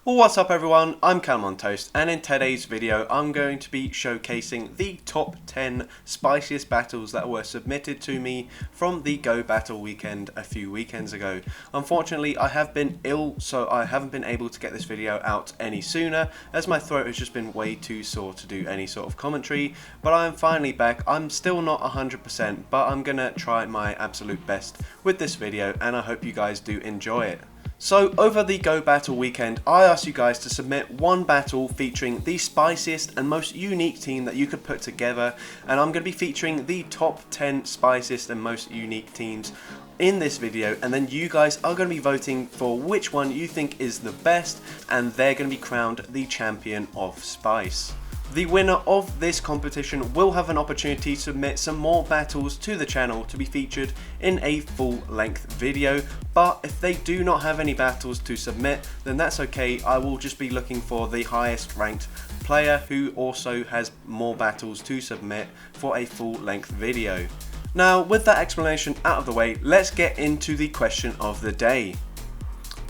What's up everyone, I'm Callum on Toast, and in today's video I'm going to be showcasing the top 10 spiciest battles that were submitted to me from the Go Battle weekend a few weekends ago. Unfortunately I have been ill, so I haven't been able to get this video out any sooner as my throat has just been way too sore to do any sort of commentary, but I am finally back. I'm still not 100%, but I'm gonna try my absolute best with this video and I hope you guys do enjoy it. So over the Go Battle weekend, I asked you guys to submit one battle featuring the spiciest and most unique team that you could put together, and I'm going to be featuring the top 10 spiciest and most unique teams in this video, and then you guys are going to be voting for which one you think is the best, and they're going to be crowned the champion of Spice. The winner of this competition will have an opportunity to submit some more battles to the channel to be featured in a full-length video, but if they do not have any battles to submit, then that's okay. I will just be looking for the highest ranked player who also has more battles to submit for a full-length video. Now, with that explanation out of the way, let's get into the question of the day.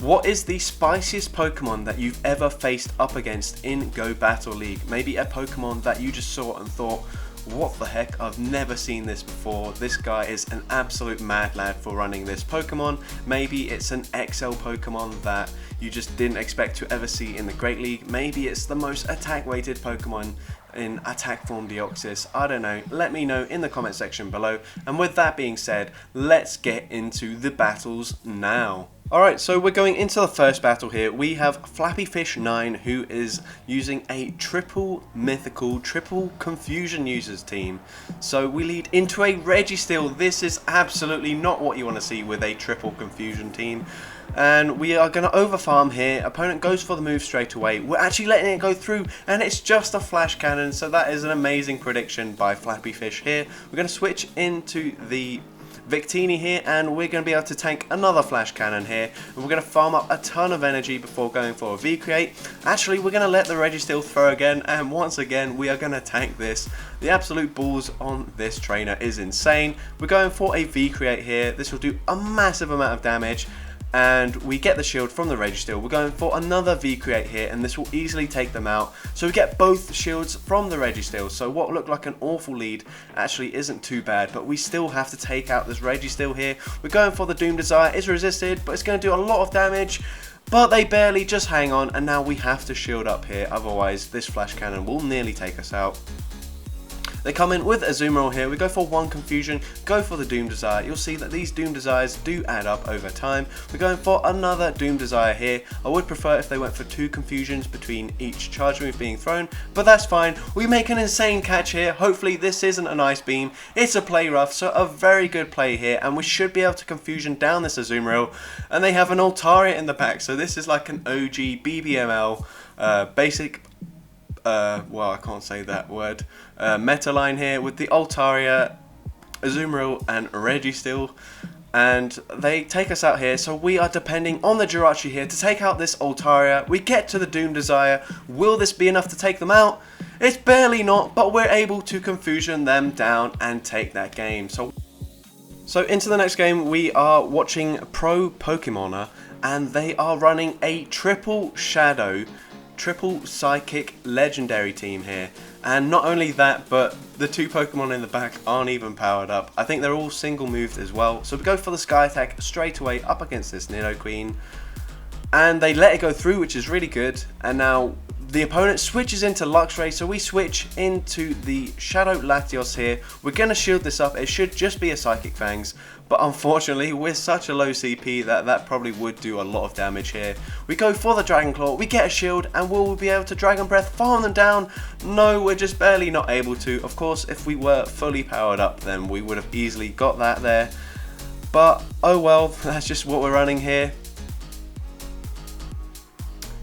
What is the spiciest Pokemon that you've ever faced up against in Go Battle League? Maybe a Pokemon that you just saw and thought, what the heck, I've never seen this before. This guy is an absolute mad lad for running this Pokemon. Maybe it's an XL Pokemon that you just didn't expect to ever see in the Great League. Maybe it's the most attack weighted Pokemon in attack form Deoxys. I don't know, let me know in the comment section below. And with that being said, let's get into the battles now. Alright, so we're going into the first battle here. We have Flappyfish9, who is using a triple mythical, triple confusion users team. So we lead into a Registeel. This is absolutely not what you want to see with a triple confusion team. And we are going to overfarm here. Opponent goes for the move straight away. We're actually letting it go through, and it's just a flash cannon. So that is an amazing prediction by Flappyfish here. We're going to switch into the Victini here, and we're going to be able to tank another flash cannon here, and we're going to farm up a ton of energy before going for a V-Create. Actually, we're going to let the Registeel throw again, and once again we are going to tank this. The absolute balls on this trainer is insane. We're going for a V-Create here. This will do a massive amount of damage, and we get the shield from the Registeel. We're going for another V-Create here, and this will easily take them out. So we get both shields from the Registeel. So what looked like an awful lead actually isn't too bad, but we still have to take out this Registeel here. We're going for the Doom Desire. It's resisted, but it's going to do a lot of damage. But they barely just hang on, and now we have to shield up here. Otherwise, this flash cannon will nearly take us out. They come in with a Azumarill here. We go for one confusion, go for the Doom Desire. You'll see that these Doom Desires do add up over time. We're going for another Doom Desire here. I would prefer if they went for two confusions between each charge move being thrown, but that's fine. We make an insane catch here. Hopefully this isn't an Ice Beam. It's a play rough, so a very good play here, and we should be able to confusion down this Azumarill. And they have an Altaria in the back, so this is like an OG BBML basic well, I can't say that word, meta line here with the Altaria, Azumarill and Registeel, and they take us out here. So we are depending on the Jirachi here to take out this Altaria. We get to the Doom Desire. Will this be enough to take them out? It's barely not, but we're able to confusion them down and take that game. So into the next game, we are watching ProPokemoner, and they are running a triple Shadow, triple Psychic Legendary team here. And not only that, but the two Pokemon in the back aren't even powered up. I think they're all single moved as well. So we go for the Sky Attack straight away up against this Nidoqueen, and they let it go through, which is really good. And now the opponent switches into Luxray, so we switch into the Shadow Latios here. We're going to shield this up. It should just be a Psychic Fangs, but unfortunately with such a low CP that probably would do a lot of damage here. We go for the Dragon Claw, we get a shield, and will we be able to Dragon Breath, farm them down? No, we're just barely not able to. Of course, if we were fully powered up, then we would have easily got that there. But oh well, that's just what we're running here.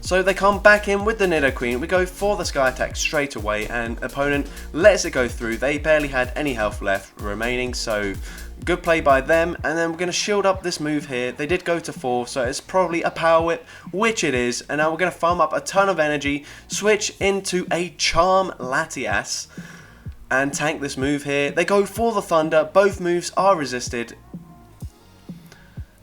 So they come back in with the Nidoqueen. We go for the Sky Attack straight away, and opponent lets it go through. They barely had any health left remaining, so good play by them. And then we're going to shield up this move here. They did go to 4, so it's probably a Power Whip, which it is. And now we're going to farm up a ton of energy, switch into a Charm Latias, and tank this move here. They go for the Thunder. Both moves are resisted.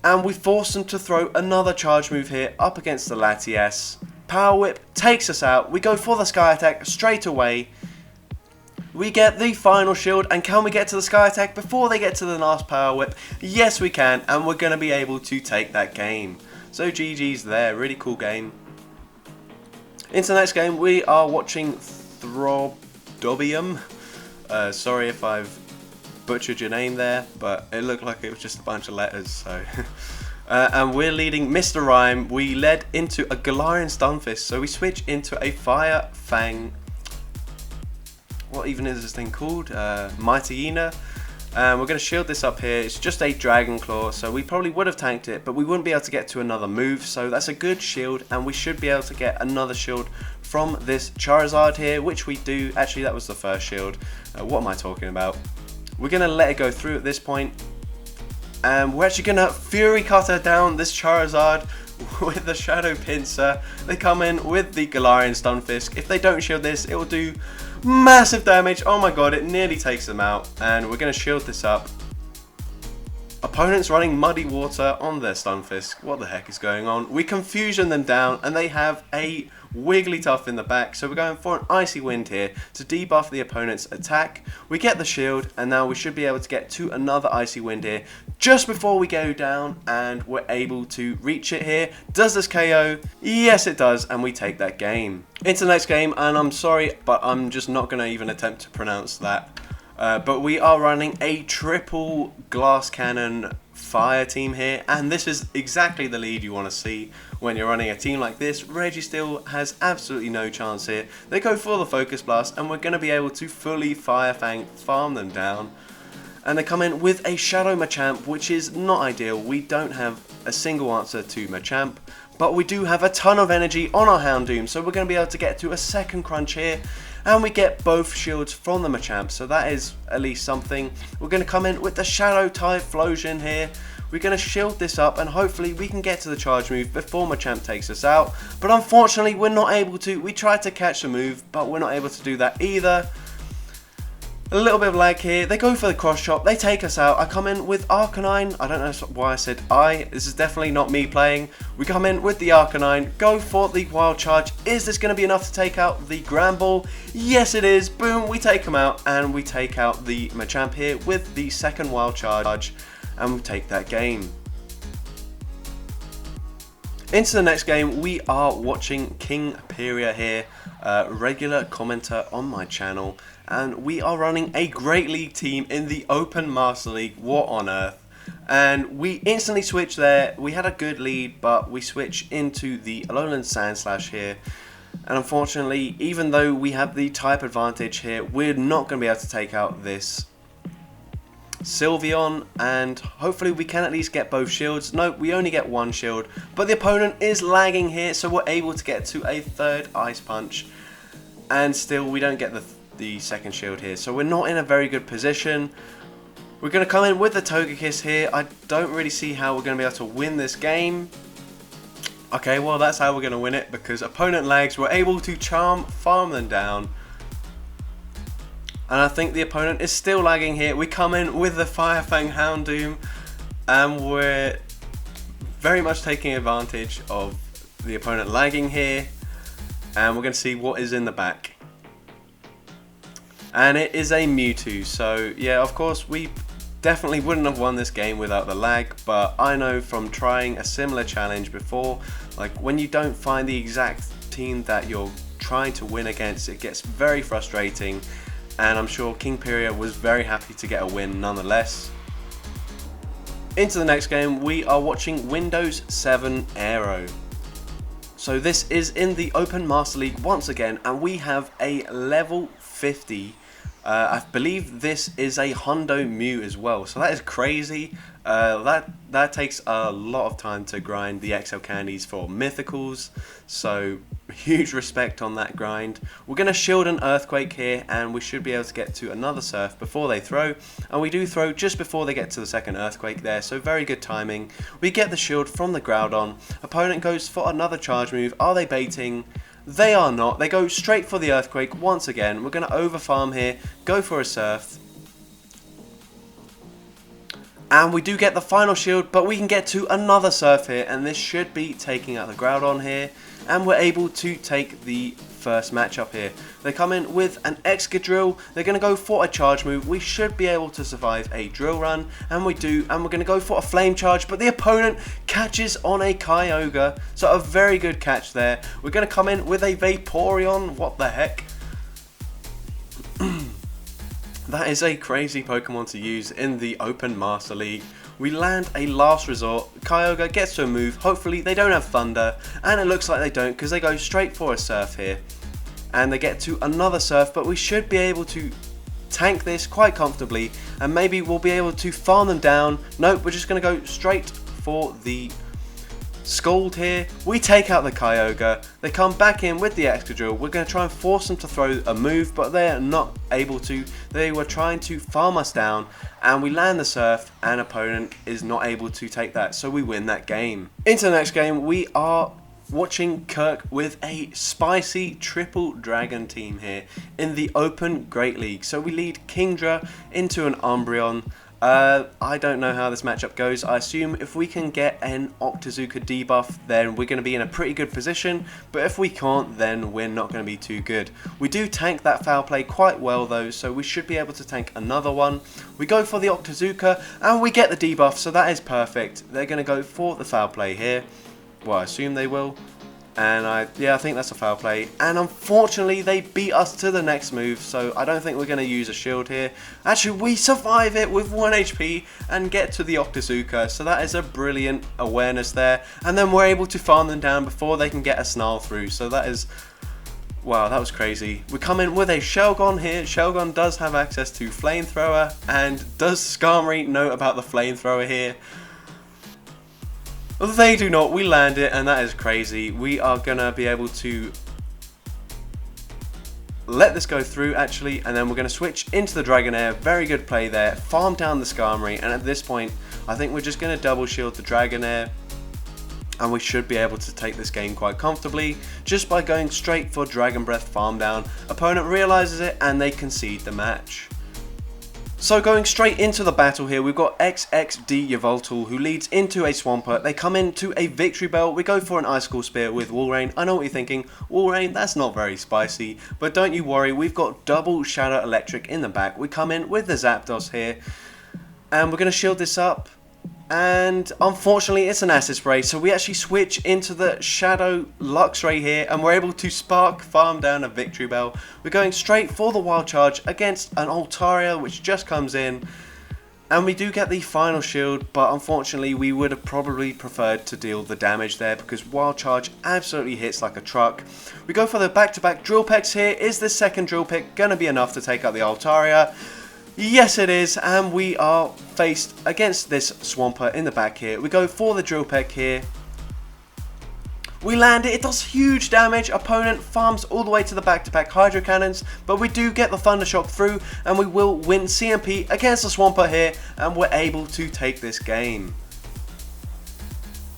and we force them to throw another charge move here up against the Latias. Power Whip takes us out. We go for the Sky Attack straight away. We get the final shield, and can we get to the Sky Attack before they get to the last Power Whip? Yes, we can, and we're going to be able to take that game. So GG's there, really cool game. Into the next game, we are watching thrordobium. Sorry if I've butchered your name there, but it looked like it was just a bunch of letters, so... and we're leading Mr. Rime. We led into a Galarian Stunfisk, so we switch into a Fire Fang... What even is this thing called? Mightyena. We're going to shield this up here. It's just a Dragon Claw, so we probably would have tanked it, but we wouldn't be able to get to another move, so that's a good shield, and we should be able to get another shield from this Charizard here, which we do. Actually, that was the first shield. What am I talking about? We're going to let it go through at this point, and we're actually going to Fury Cutter down this Charizard with the Shadow Pinsir. They come in with the Galarian Stunfisk. If they don't shield this, it will do massive damage. Oh my god, it nearly takes them out, and we're going to shield this up. Opponents running Muddy Water on their Stunfisk. What the heck is going on? We confusion them down, and they have a Wigglytuff in the back, so we're going for an Icy Wind here to debuff the opponent's attack. We get the shield, and now we should be able to get to another Icy Wind here just before we go down, and we're able to reach it here. Does this KO? Yes, it does, and we take that game. Into the next game, and I'm sorry, but I'm just not going to even attempt to pronounce that. But we are running a triple glass cannon fire team here, and this is exactly the lead you want to see when you're running a team like this. Registeel has absolutely no chance here. They go for the Focus Blast, and we're going to be able to fully Fire Fang farm them down. And they come in with a Shadow Machamp, which is not ideal. We don't have a single answer to Machamp, but we do have a ton of energy on our Houndoom, so we're going to be able to get to a second crunch here. And we get both shields from the Machamp, so that is at least something. We're going to come in with the Shadow type Flosion here. We're going to shield this up, and hopefully we can get to the charge move before Machamp takes us out. But unfortunately, we're not able to. We tried to catch the move, but we're not able to do that either. A little bit of lag here. They go for the cross chop. They take us out. I come in with Arcanine. I don't know why I said I. This is definitely not me playing. We come in with the Arcanine. Go for the Wild Charge. Is this going to be enough to take out the Granbull? Yes, it is. Boom. We take him out. And we take out the Machamp here with the second Wild Charge. And we take that game. Into the next game, we are watching King Piria here, regular commenter on my channel, and we are running a Great League team in the Open Master League. What on earth? And we instantly switch there. We had a good lead, but we switch into the Alolan Sandslash here. And unfortunately, even though we have the type advantage here, we're not going to be able to take out this Sylveon, and hopefully we can at least get both shields. No, we only get one shield, but the opponent is lagging here, so we're able to get to a third Ice Punch, and still we don't get the second shield here, so we're not in a very good position. We're going to come in with the Togekiss here. I don't really see how we're going to be able to win this game. Okay, well that's how we're going to win it, because opponent lags, we're able to charm, farm them down. And I think the opponent is still lagging here. We come in with the Fire Fang Houndoom, and we're very much taking advantage of the opponent lagging here. And we're going to see what is in the back. And it is a Mewtwo. So yeah, of course we definitely wouldn't have won this game without the lag. But I know from trying a similar challenge before, like when you don't find the exact team that you're trying to win against, it gets very frustrating. And I'm sure King Piria was very happy to get a win nonetheless. Into the next game, we are watching Windows 7 Aero. So this is in the Open Master League once again, and we have a level 50. I believe this is a Hundo Mew as well, so that is crazy. That takes a lot of time to grind the XL candies for Mythicals, so huge respect on that grind. We're going to shield an Earthquake here, and we should be able to get to another Surf before they throw, and we do throw just before they get to the second Earthquake there, so very good timing. We get the shield from the Groudon. Opponent goes for another charge move. Are they baiting? They are not. They go straight for the Earthquake once again. We're going to overfarm here, go for a Surf. And we do get the final shield, but we can get to another Surf here, and this should be taking out the Groudon here. and we're able to take the first matchup here. They come in with an Excadrill. They're going to go for a charge move. We should be able to survive a drill run, and we do, and we're going to go for a flame charge, but the opponent catches on a Kyogre, so a very good catch there. We're going to come in with a Vaporeon. What the heck? That is a crazy Pokemon to use in the Open Master League. We land a last resort. Kyogre gets to a move. Hopefully they don't have Thunder, and it looks like they don't because they go straight for a Surf here. And they get to another Surf, but we should be able to tank this quite comfortably, and maybe we'll be able to farm them down. Nope, we're just going to go straight for the Scald here. We take out the Kyogre. They come back in with the Excadrill. We're going to try and force them to throw a move, but they're not able to. They were trying to farm us down, and we land the Surf, and opponent is not able to take that, so we win that game. Into the next game, we are watching Kirk with a spicy triple dragon team here in the Open Great League. So we lead Kingdra into an Umbreon. I don't know how this matchup goes. I assume if we can get an Octazooka debuff, then we're going to be in a pretty good position, but if we can't, then we're not going to be too good. We do tank that foul play quite well though, so we should be able to tank another one. We go for the Octazooka, and we get the debuff, so that is perfect. They're going to go for the foul play here. Well, I assume they will. And I think that's a foul play. And unfortunately, they beat us to the next move, so I don't think we're going to use a shield here. Actually, we survive it with 1 HP and get to the Octazooka, so that is a brilliant awareness there. And then we're able to farm them down before they can get a Snarl through, so that is... wow, that was crazy. We come in with a Shelgon here. Shelgon does have access to Flamethrower, and does Skarmory know about the Flamethrower here? They do not. We land it, and that is crazy. We are going to be able to let this go through, actually, and then we're going to switch into the Dragonair. Very good play there. Farm down the Skarmory, and at this point, I think we're just going to double shield the Dragonair, and we should be able to take this game quite comfortably just by going straight for Dragon Breath farm down. Opponent realizes it, and they concede the match. So going straight into the battle here, we've got XXDYahvultal who leads into a Swampert. They come into a Victory Bell. We go for an Icicle Spear with Walrein. I know what you're thinking, Walrein, that's not very spicy. But don't you worry, we've got double Shadow Electric in the back. We come in with the Zapdos here, and we're going to shield this up. And unfortunately, it's an Acid Spray, so we actually switch into the Shadow Luxray here, and we're able to Spark farm down a Victory Bell. We're going straight for the Wild Charge against an Altaria, which just comes in, and we do get the final shield, but unfortunately, we would have probably preferred to deal the damage there because Wild Charge absolutely hits like a truck. We go for the back-to-back Drill Pecks here. Is the second Drill Peck going to be enough to take out the Altaria? Yes, it is, and we are faced against this Swampert in the back here. We go for the Drill Peck here. We land it. It does huge damage. Opponent farms all the way to the back-to-back Hydro Cannons, but we do get the Thunder Shock through, and we will win CMP against the Swampert here, and we're able to take this game.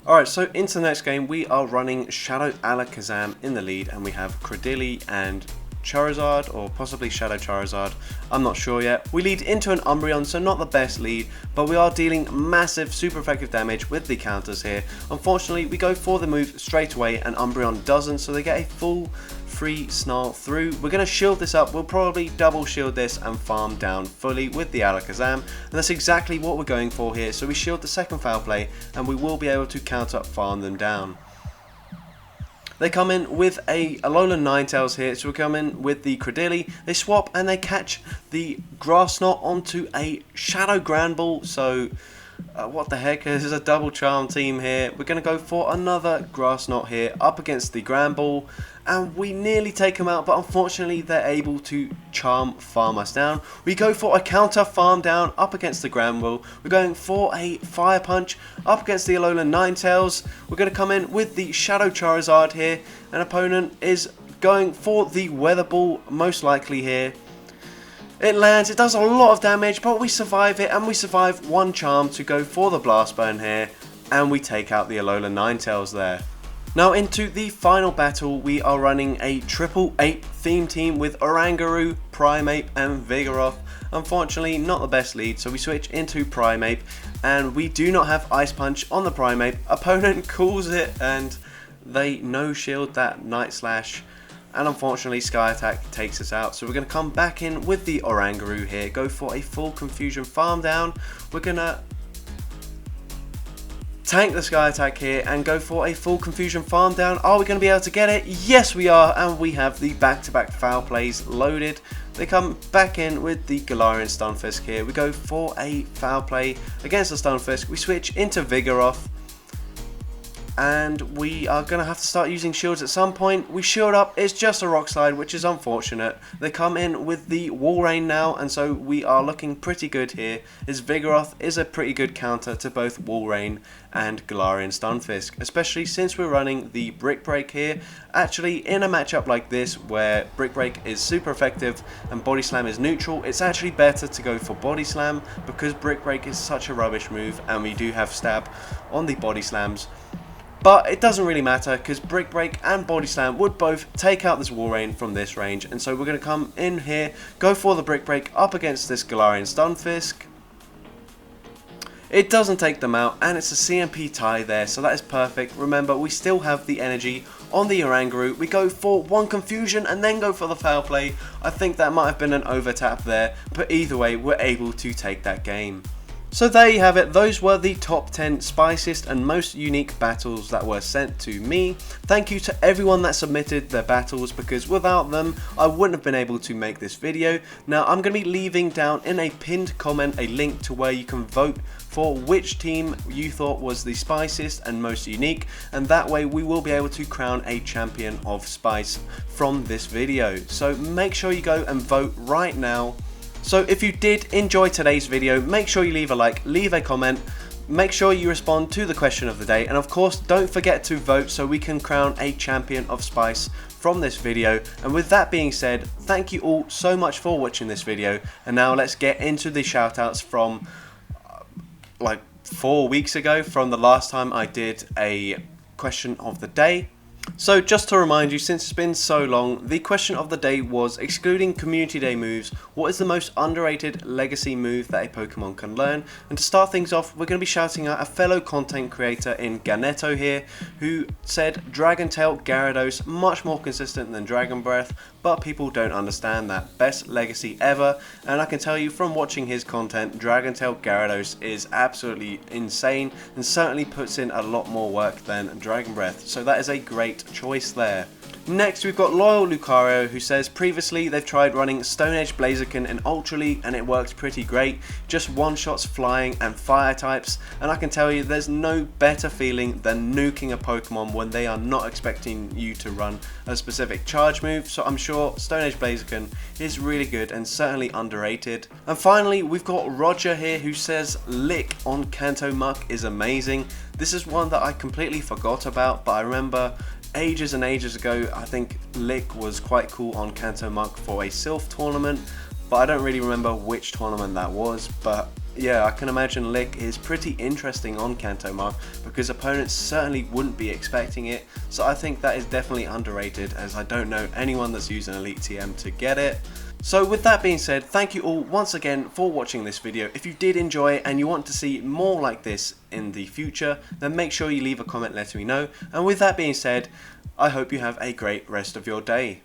Alright, so into the next game, we are running Shadow Alakazam in the lead, and we have Cradily and Charizard, or possibly Shadow Charizard, I'm not sure yet. We lead into an Umbreon, so not the best lead, but we are dealing massive, super effective damage with the counters here. Unfortunately, we go for the move straight away, and Umbreon doesn't, so they get a full free Snarl through. We're going to shield this up. We'll probably double shield this and farm down fully with the Alakazam, and that's exactly what we're going for here. So we shield the second foul play, and we will be able to counter farm them down. They come in with a Alolan Ninetales here, so we come in with the Cradily. They swap and they catch the Grass Knot onto a Shadow Granbull. So, what the heck, this is a double charm team here. We're going to go for another Grass Knot here up against the Granbull. And we nearly take them out, but unfortunately they're able to charm farm us down. We go for a counter farm down up against the Granbull. We're going for a Fire Punch up against the Alolan Ninetales. We're going to come in with the Shadow Charizard here. An opponent is going for the Weather Ball, most likely here. It lands, it does a lot of damage, but we survive it, and we survive one charm to go for the Blast Burn here. And we take out the Alolan Ninetales there. Now into the final battle, we are running a triple Ape theme team with Oranguru, Primeape and Vigoroth. Unfortunately, not the best lead, so we switch into Primeape, and we do not have Ice Punch on the Primeape. Opponent calls it, and they no shield that Night Slash, and unfortunately Sky Attack takes us out. So we're going to come back in with the Oranguru here, go for a full Confusion Farm Down. We're going to tank the Sky Attack here and go for a full Confusion Farm Down. Are we going to be able to get it? Yes we are, and we have the back-to-back foul plays loaded. They come back in with the Galarian Stunfisk here. We go for a foul play against the Stunfisk. We switch into Vigoroth, and we are going to have to start using shields at some point. We shield up, it's just a Rock Slide, which is unfortunate. They come in with the Wall Rain now, and so we are looking pretty good here, as Vigoroth is a pretty good counter to both Wall Rain and Galarian Stunfisk, especially since we're running the Brick Break here. Actually, in a matchup like this, where Brick Break is super effective and Body Slam is neutral, it's actually better to go for Body Slam, because Brick Break is such a rubbish move, and we do have Stab on the Body Slams. But it doesn't really matter, because Brick Break and Body Slam would both take out this Wall Rain from this range. And so we're going to come in here, go for the Brick Break up against this Galarian Stunfisk. It doesn't take them out, and it's a CMP tie there, so that is perfect. Remember, we still have the energy on the Oranguru. We go for one Confusion and then go for the foul play. I think that might have been an over tap there, but either way, we're able to take that game. So there you have it, those were the top 10 spiciest and most unique battles that were sent to me. Thank you to everyone that submitted their battles, because without them I wouldn't have been able to make this video. Now I'm going to be leaving down in a pinned comment a link to where you can vote for which team you thought was the spiciest and most unique, and that way we will be able to crown a champion of Spice from this video. So make sure you go and vote right now. So if you did enjoy today's video, make sure you leave a like, leave a comment, make sure you respond to the question of the day, and of course don't forget to vote so we can crown a champion of Spice from this video. And with that being said, thank you all so much for watching this video, and now let's get into the shoutouts from like 4 weeks ago, from the last time I did a question of the day. So just to remind you, since it's been so long, the question of the day was, excluding Community Day moves, what is the most underrated legacy move that a Pokemon can learn? And to start things off, we're going to be shouting out a fellow content creator in Ganetto here, who said Dragon Tail Gyarados, much more consistent than Dragon Breath, but people don't understand that. Best legacy ever, and I can tell you from watching his content, Dragon Tail Gyarados is absolutely insane and certainly puts in a lot more work than Dragon Breath, so that is a great choice there. Next we've got Loyal Lucario, who says previously they've tried running Stone Edge Blaziken in Ultra League and it worked pretty great, just one-shots flying and fire types, and I can tell you there's no better feeling than nuking a Pokemon when they are not expecting you to run a specific charge move, so I'm sure Stone Edge Blaziken is really good and certainly underrated. And finally we've got Roger here, who says Lick on Kanto Muck is amazing. This is one that I completely forgot about, but I remember ages and ages ago, I think Lick was quite cool on Kanto Muck for a Sylph tournament, but I don't really remember which tournament that was. But yeah, I can imagine Lick is pretty interesting on Kanto Muck, because opponents certainly wouldn't be expecting it, so I think that is definitely underrated, as I don't know anyone that's used an Elite TM to get it. So with that being said, thank you all once again for watching this video. If you did enjoy it and you want to see more like this in the future, then make sure you leave a comment letting me know. And with that being said, I hope you have a great rest of your day.